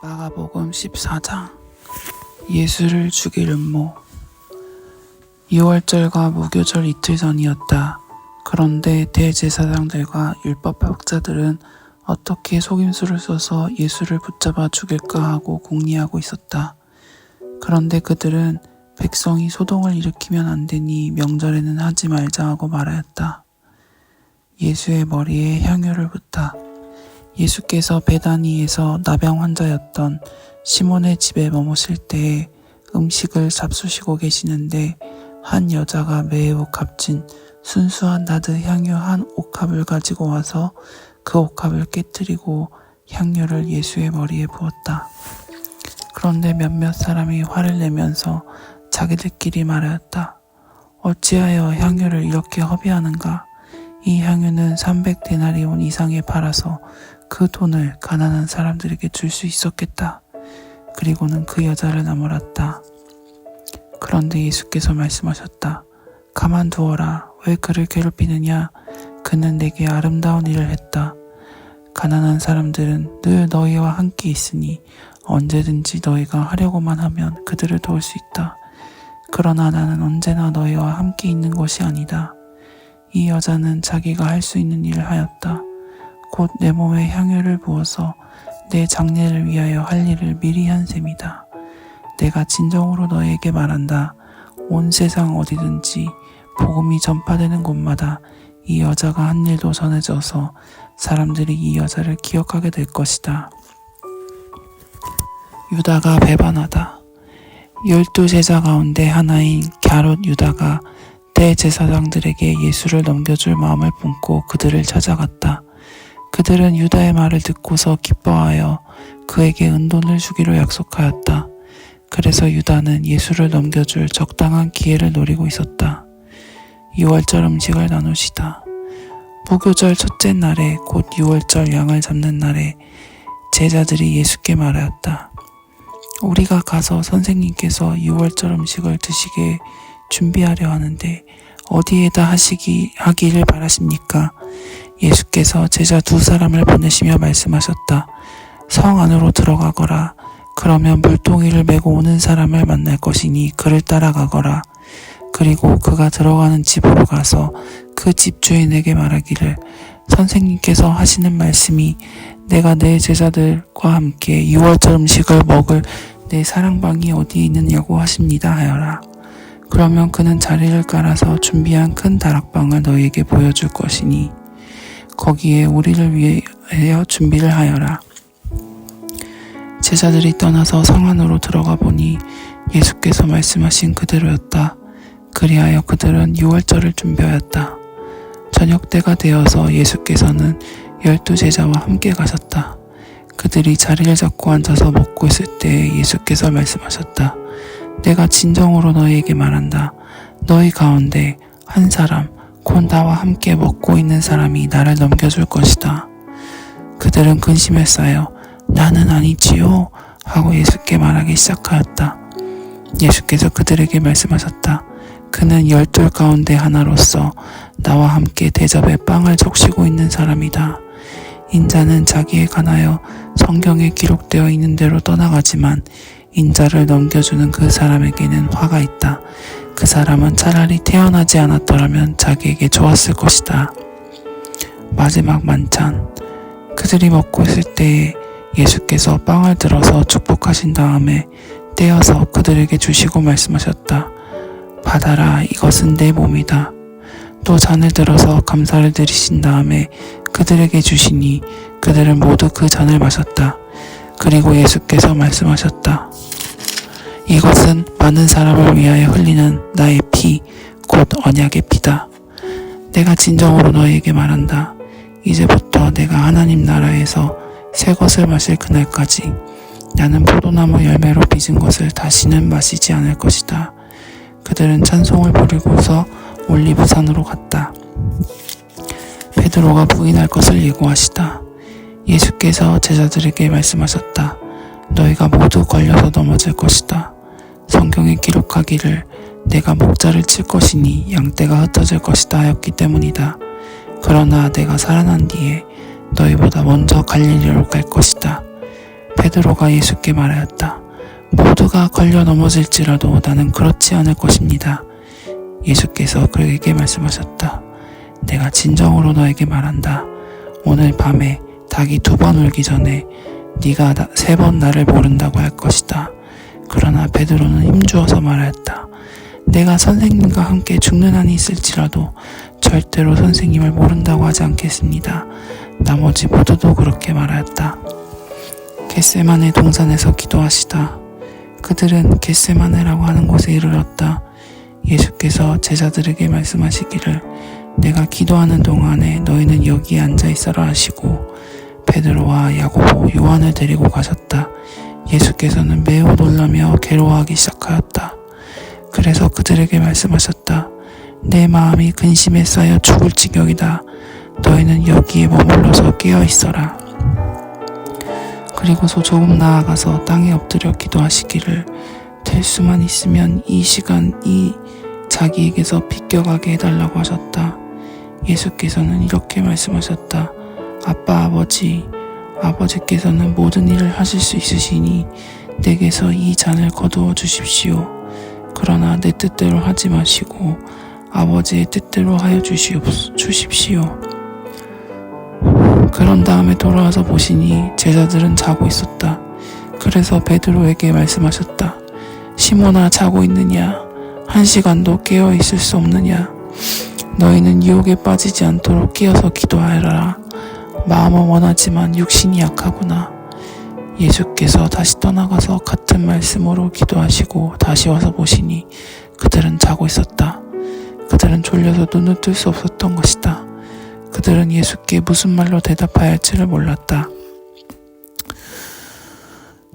마가복음 14장 예수를 죽일 음모. 6월절과 무교절 이틀 전이었다. 그런데 대제사장들과 율법학자들은 어떻게 속임수를 써서 예수를 붙잡아 죽일까 하고 궁리하고 있었다. 그런데 그들은 백성이 소동을 일으키면 안 되니 명절에는 하지 말자 하고 말하였다. 예수의 머리에 향유를 붓다. 예수께서 베다니에서 나병 환자였던 시몬의 집에 머무실 때에 음식을 잡수시고 계시는데 한 여자가 매우 값진 순수한 나드 향유 한 옥합을 가지고 와서 그 옥합을 깨뜨리고 향유를 예수의 머리에 부었다. 그런데 몇몇 사람이 화를 내면서 자기들끼리 말하였다. 어찌하여 향유를 이렇게 허비하는가? 이 향유는 300데나리온 이상에 팔아서 그 돈을 가난한 사람들에게 줄 수 있었겠다. 그리고는 그 여자를 나무랐다. 그런데 예수께서 말씀하셨다. 가만두어라. 왜 그를 괴롭히느냐? 그는 내게 아름다운 일을 했다. 가난한 사람들은 늘 너희와 함께 있으니 언제든지 너희가 하려고만 하면 그들을 도울 수 있다. 그러나 나는 언제나 너희와 함께 있는 것이 아니다. 이 여자는 자기가 할 수 있는 일을 하였다. 곧 내 몸에 향유를 부어서 내 장례를 위하여 할 일을 미리 한 셈이다. 내가 진정으로 너희에게 말한다. 온 세상 어디든지 복음이 전파되는 곳마다 이 여자가 한 일도 전해져서 사람들이 이 여자를 기억하게 될 것이다. 유다가 배반하다. 12제자 가운데 하나인 갸롯 유다가 대제사장들에게 예수를 넘겨줄 마음을 품고 그들을 찾아갔다. 그들은 유다의 말을 듣고서 기뻐하여 그에게 은돈을 주기로 약속하였다. 그래서 유다는 예수를 넘겨줄 적당한 기회를 노리고 있었다. 6월절 음식을 나누시다. 무교절 첫째 날에 곧 6월절 양을 잡는 날에 제자들이 예수께 말하였다. 우리가 가서 선생님께서 6월절 음식을 드시게 준비하려 하는데 어디에다 하기를 바라십니까? 예수께서 제자 2사람을 보내시며 말씀하셨다. 성 안으로 들어가거라. 그러면 물동이를 메고 오는 사람을 만날 것이니 그를 따라가거라. 그리고 그가 들어가는 집으로 가서 그 집 주인에게 말하기를 선생님께서 하시는 말씀이 내가 내 제자들과 함께 6월절 음식을 먹을 내 사랑방이 어디에 있느냐고 하십니다 하여라. 그러면 그는 자리를 깔아서 준비한 큰 다락방을 너희에게 보여줄 것이니 거기에 우리를 위하여 준비를 하여라. 제자들이 떠나서 성 안으로 들어가 보니 예수께서 말씀하신 그대로였다. 그리하여 그들은 6월절을 준비하였다. 저녁때가 되어서 예수께서는 12제자와 함께 가셨다. 그들이 자리를 잡고 앉아서 먹고 있을 때 예수께서 말씀하셨다. 내가 진정으로 너희에게 말한다. 너희 가운데 한 사람, 곧 나와 함께 먹고 있는 사람이 나를 넘겨줄 것이다. 그들은 근심에 쌓여 나는 아니지요 하고 예수께 말하기 시작하였다. 예수께서 그들에게 말씀하셨다. 그는 12 가운데 하나로서 나와 함께 대접에 빵을 적시고 있는 사람이다. 인자는 자기에 관하여 성경에 기록되어 있는 대로 떠나가지만 인자를 넘겨주는 그 사람에게는 화가 있다. 그 사람은 차라리 태어나지 않았더라면 자기에게 좋았을 것이다. 마지막 만찬. 그들이 먹고 있을 때에 예수께서 빵을 들어서 축복하신 다음에 떼어서 그들에게 주시고 말씀하셨다. 받아라, 이것은 내 몸이다. 또 잔을 들어서 감사를 드리신 다음에 그들에게 주시니 그들은 모두 그 잔을 마셨다. 그리고 예수께서 말씀하셨다. 이것은 많은 사람을 위하여 흘리는 나의 피, 곧 언약의 피다. 내가 진정으로 너희에게 말한다. 이제부터 내가 하나님 나라에서 새 것을 마실 그날까지 나는 포도나무 열매로 빚은 것을 다시는 마시지 않을 것이다. 그들은 찬송을 부르고서 올리브산으로 갔다. 베드로가 부인할 것을 예고하시다. 예수께서 제자들에게 말씀하셨다. 너희가 모두 걸려서 넘어질 것이다. 성경에 기록하기를 내가 목자를 칠 것이니 양떼가 흩어질 것이다 하였기 때문이다. 그러나 내가 살아난 뒤에 너희보다 먼저 갈릴리로 갈 것이다. 베드로가 예수께 말하였다. 모두가 걸려 넘어질지라도 나는 그렇지 않을 것입니다. 예수께서 그에게 말씀하셨다. 내가 진정으로 너에게 말한다. 오늘 밤에 닭이 2번 울기 전에 네가 3번 나를 모른다고 할 것이다. 그러나 베드로는 힘주어서 말하였다. 내가 선생님과 함께 죽는 한이 있을지라도 절대로 선생님을 모른다고 하지 않겠습니다. 나머지 모두도 그렇게 말하였다. 겟세마네 동산에서 기도하시다. 그들은 겟세마네라고 하는 곳에 이르렀다. 예수께서 제자들에게 말씀하시기를 내가 기도하는 동안에 너희는 여기에 앉아 있어라 하시고 베드로와 야고보, 요한을 데리고 가셨다. 예수께서는 매우 놀라며 괴로워하기 시작하였다. 그래서 그들에게 말씀하셨다. 내 마음이 근심에 쌓여 죽을 지경이다. 너희는 여기에 머물러서 깨어 있어라. 그리고서 조금 나아가서 땅에 엎드려 기도하시기를 될 수만 있으면 이 시간이 자기에게서 비껴가게 해달라고 하셨다. 예수께서는 이렇게 말씀하셨다. 아빠 아버지께서는 모든 일을 하실 수 있으시니 내게서 이 잔을 거두어 주십시오. 그러나 내 뜻대로 하지 마시고 아버지의 뜻대로 하여 주십시오. 그런 다음에 돌아와서 보시니 제자들은 자고 있었다. 그래서 베드로에게 말씀하셨다. 시몬아, 자고 있느냐? 1시간도 깨어 있을 수 없느냐? 너희는 유혹에 빠지지 않도록 깨어서 기도하여라. 마음은 원하지만 육신이 약하구나. 예수께서 다시 떠나가서 같은 말씀으로 기도하시고 다시 와서 보시니 그들은 자고 있었다. 그들은 졸려서 눈을 뜰 수 없었던 것이다. 그들은 예수께 무슨 말로 대답해야 할지를 몰랐다.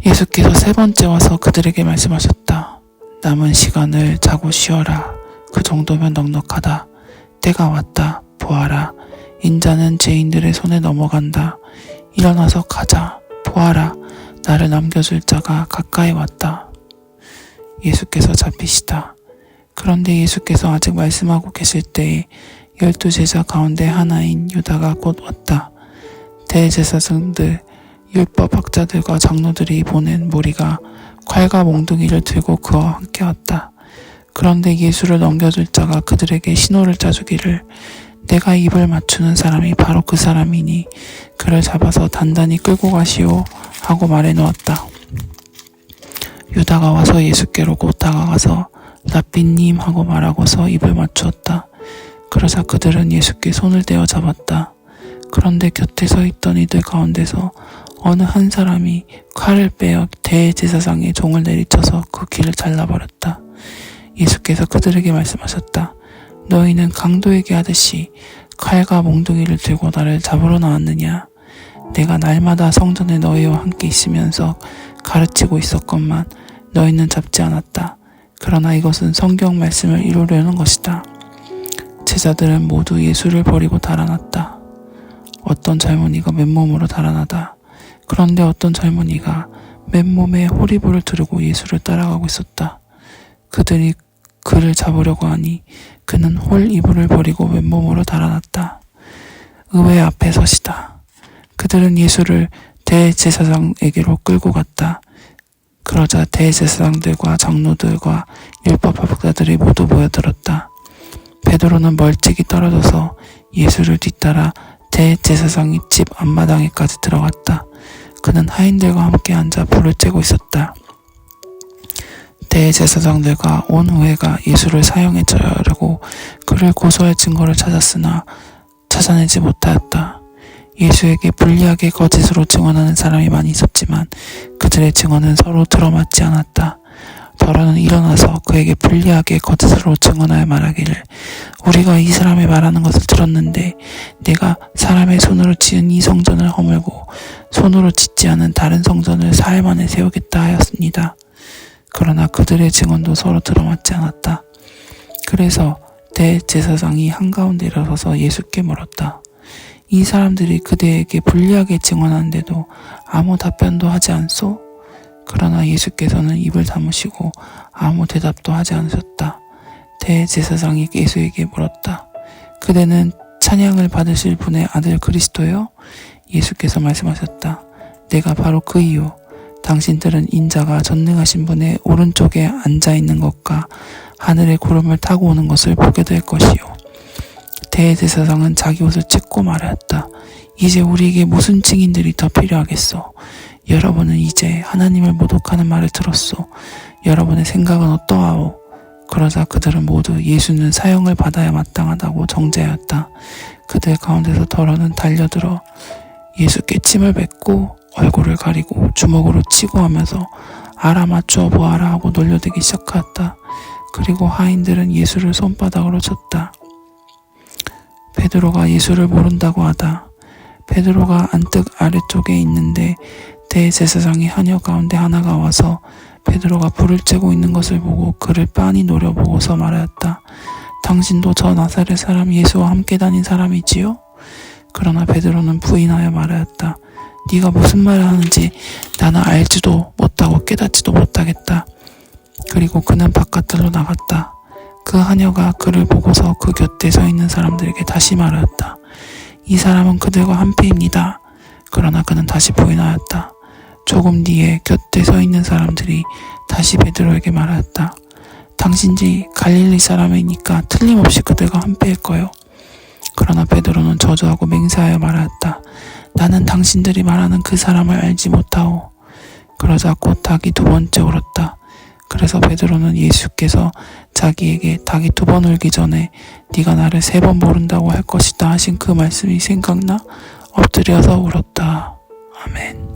예수께서 3번째 와서 그들에게 말씀하셨다. 남은 시간을 자고 쉬어라. 그 정도면 넉넉하다. 때가 왔다. 보아라. 인자는 죄인들의 손에 넘어간다. 일어나서 가자. 보아라. 나를 남겨줄 자가 가까이 왔다. 예수께서 잡히시다. 그런데 예수께서 아직 말씀하고 계실 때에 12제자 가운데 하나인 유다가 곧 왔다. 대제사장들, 율법학자들과 장로들이 보낸 무리가 칼과 몽둥이를 들고 그와 함께 왔다. 그런데 예수를 넘겨줄 자가 그들에게 신호를 짜주기를 내가 입을 맞추는 사람이 바로 그 사람이니 그를 잡아서 단단히 끌고 가시오 하고 말해 놓았다. 유다가 와서 예수께로 곧 다가가서 랍비님 하고 말하고서 입을 맞추었다. 그러자 그들은 예수께 손을 떼어 잡았다. 그런데 곁에 서 있던 이들 가운데서 어느 한 사람이 칼을 빼어 대제사장의 종을 내리쳐서 그 귀를 잘라버렸다. 예수께서 그들에게 말씀하셨다. 너희는 강도에게 하듯이 칼과 몽둥이를 들고 나를 잡으러 나왔느냐? 내가 날마다 성전에 너희와 함께 있으면서 가르치고 있었건만 너희는 잡지 않았다. 그러나 이것은 성경 말씀을 이루려는 것이다. 제자들은 모두 예수를 버리고 달아났다. 어떤 젊은이가 맨몸으로 달아나다. 그런데 어떤 젊은이가 맨몸에 호리불을 두르고 예수를 따라가고 있었다. 그들이 그를 잡으려고 하니 그는 홀 이불을 버리고 맨몸으로 달아났다. 의회 앞에 서시다. 그들은 예수를 대제사장에게로 끌고 갔다. 그러자 대제사장들과 장로들과 율법학자들이 모두 모여들었다. 베드로는 멀찍이 떨어져서 예수를 뒤따라 대제사장의 집 앞마당에까지 들어갔다. 그는 하인들과 함께 앉아 불을 쬐고 있었다. 대제사장들과 온 의회가 예수를 사형에 처하려고 그를 고소할 증거를 찾았으나 찾아내지 못하였다. 예수에게 불리하게 거짓으로 증언하는 사람이 많이 있었지만 그들의 증언은 서로 들어맞지 않았다. 더러는 일어나서 그에게 불리하게 거짓으로 증언하여 말하기를 우리가 이 사람이 말하는 것을 들었는데 내가 사람의 손으로 지은 이 성전을 허물고 손으로 짓지 않은 다른 성전을 4일 만에 세우겠다 하였습니다. 그러나 그들의 증언도 서로 들어맞지 않았다. 그래서 대제사장이 한가운데 일어서서 예수께 물었다. 이 사람들이 그대에게 불리하게 증언하는데도 아무 답변도 하지 않소? 그러나 예수께서는 입을 다무시고 아무 대답도 하지 않으셨다. 대제사장이 예수에게 물었다. 그대는 찬양을 받으실 분의 아들 그리스도요? 예수께서 말씀하셨다. 내가 바로 그이요. 당신들은 인자가 전능하신 분의 오른쪽에 앉아있는 것과 하늘의 구름을 타고 오는 것을 보게 될 것이요. 대제사장은 자기 옷을 찢고 말하였다. 이제 우리에게 무슨 증인들이 더 필요하겠소? 여러분은 이제 하나님을 모독하는 말을 들었소. 여러분의 생각은 어떠하오? 그러자 그들은 모두 예수는 사형을 받아야 마땅하다고 정죄하였다. 그들 가운데서 더러는 달려들어 예수께 침을 뱉고 얼굴을 가리고 주먹으로 치고 하면서 알아맞추어 보아라 하고 놀려대기 시작하였다. 그리고 하인들은 예수를 손바닥으로 쳤다. 베드로가 예수를 모른다고 하다. 베드로가 안뜰 아래쪽에 있는데 대제사장의 하녀 가운데 하나가 와서 베드로가 불을 쬐고 있는 것을 보고 그를 빤히 노려보고서 말하였다. 당신도 저 나사렛 사람 예수와 함께 다닌 사람이지요? 그러나 베드로는 부인하여 말하였다. 네가 무슨 말을 하는지 나는 알지도 못하고 깨닫지도 못하겠다. 그리고 그는 바깥으로 나갔다. 그 하녀가 그를 보고서 그 곁에 서 있는 사람들에게 다시 말하였다. 이 사람은 그들과 한패입니다. 그러나 그는 다시 부인하였다. 조금 뒤에 곁에 서 있는 사람들이 다시 베드로에게 말하였다. 당신이 갈릴리 사람이니까 틀림없이 그들과 한패일 거요. 그러나 베드로는 저주하고 맹세하여 말하였다. 나는 당신들이 말하는 그 사람을 알지 못하오. 그러자 곧 닭이 두 번째 울었다. 그래서 베드로는 예수께서 자기에게 닭이 두 번 울기 전에 네가 나를 세 번 모른다고 할 것이다 하신 그 말씀이 생각나 엎드려서 울었다. 아멘.